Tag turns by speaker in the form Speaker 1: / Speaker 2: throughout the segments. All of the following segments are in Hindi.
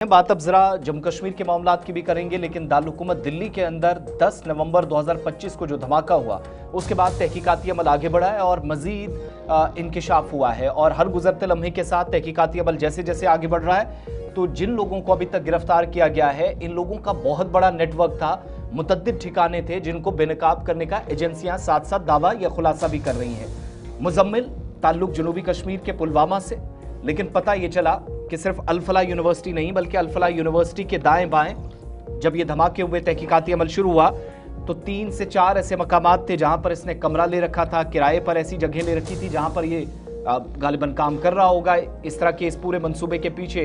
Speaker 1: बात अब जरा जम्मू कश्मीर के मामलात की भी करेंगे, लेकिन दारुल-हुकूमत दिल्ली के अंदर 10 नवंबर 2025 को जो धमाका हुआ उसके बाद तहकीकाती अमल आगे बढ़ा है और मजीद इंकिशाफ हुआ है। और हर गुजरते लम्हे के साथ तहकीकाती अमल जैसे जैसे आगे बढ़ रहा है तो जिन लोगों को अभी तक गिरफ्तार किया गया है, इन लोगों का बहुत बड़ा नेटवर्क था, मुतअद्दिद ठिकाने थे जिनको बेनकाब करने का एजेंसियां साथ साथ दावा या खुलासा भी कर रही हैं। मुजम्मिल ताल्लुक जनूबी कश्मीर के पुलवामा से, लेकिन पता ये चला कि सिर्फ अल-फलाह यूनिवर्सिटी नहीं बल्कि अल-फलाह यूनिवर्सिटी के दाएं बाएं जब ये धमाके हुए, तहकीकाती अमल शुरू हुआ तो 3 से 4 ऐसे मकामात थे जहां पर इसने कमरा ले रखा था, किराए पर ऐसी जगह ले रखी थी जहां पर ये गालिबन काम कर रहा होगा। इस तरह के इस पूरे मंसूबे के पीछे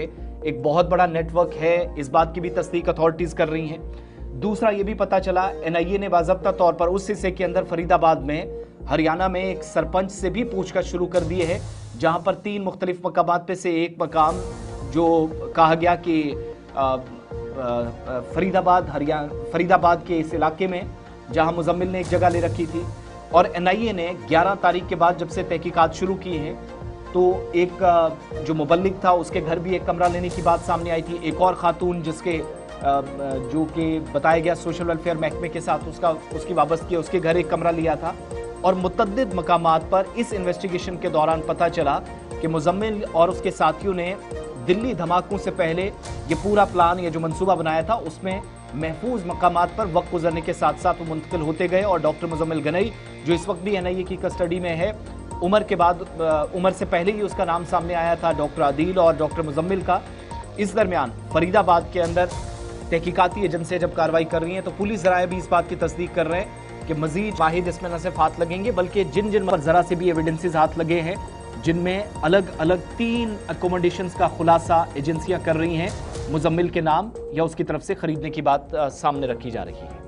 Speaker 1: एक बहुत बड़ा नेटवर्क है, इस बात की भी तस्दीक अथॉरिटीज कर रही हैं। दूसरा ये भी पता चला, NIA ने बाज़ाब्ता तौर पर उस हिस्से के अंदर फरीदाबाद में, हरियाणा में एक सरपंच से भी पूछताछ शुरू कर दी है, जहां पर 3 मुख्तलिफ मकामात पे से एक मकाम जो कहा गया कि फरीदाबाद के इस इलाके में जहां मुजम्मिल ने एक जगह ले रखी थी। और NIA ने 11 तारीख के बाद जब से तहकीकात शुरू की है तो एक जो मुबल्लिग था उसके घर भी एक कमरा लेने की बात सामने आई थी। एक और खातून जिसके जो कि बताया गया सोशल वेलफेयर महकमे के साथ उसकी वाबस्तगी, उसके घर एक कमरा लिया था। और मुतअद्दिद मकामात पर इस इन्वेस्टिगेशन के दौरान पता चला कि मुजम्मिल और उसके साथियों ने दिल्ली धमाकों से पहले ये पूरा प्लान, ये जो मंसूबा बनाया था, उसमें महफूज मकामात पर वक्त गुजरने के साथ साथ वो मुंतकिल होते गए। और डॉक्टर मुजम्मिल गनई जो इस वक्त भी NIA की कस्टडी में है, उमर से पहले ही उसका नाम सामने आया था, डॉक्टर आदिल और डॉक्टर मुजम्मिल का। इस दरमियान फरीदाबाद के अंदर तहकीकाती एजेंसियां जब कार्रवाई कर रही हैं तो पुलिस ज़राए भी इस बात की तस्दीक कर रहे हैं कि मजीद वाहिद इसमें न सिर्फ हाथ लगेंगे बल्कि जिन जिन पर ज़रा से भी एविडेंसेस हाथ लगे हैं, जिनमें अलग अलग 3 अकोमोडेशंस का खुलासा एजेंसियां कर रही हैं, मुजम्मिल के नाम या उसकी तरफ से खरीदने की बात सामने रखी जा रही है।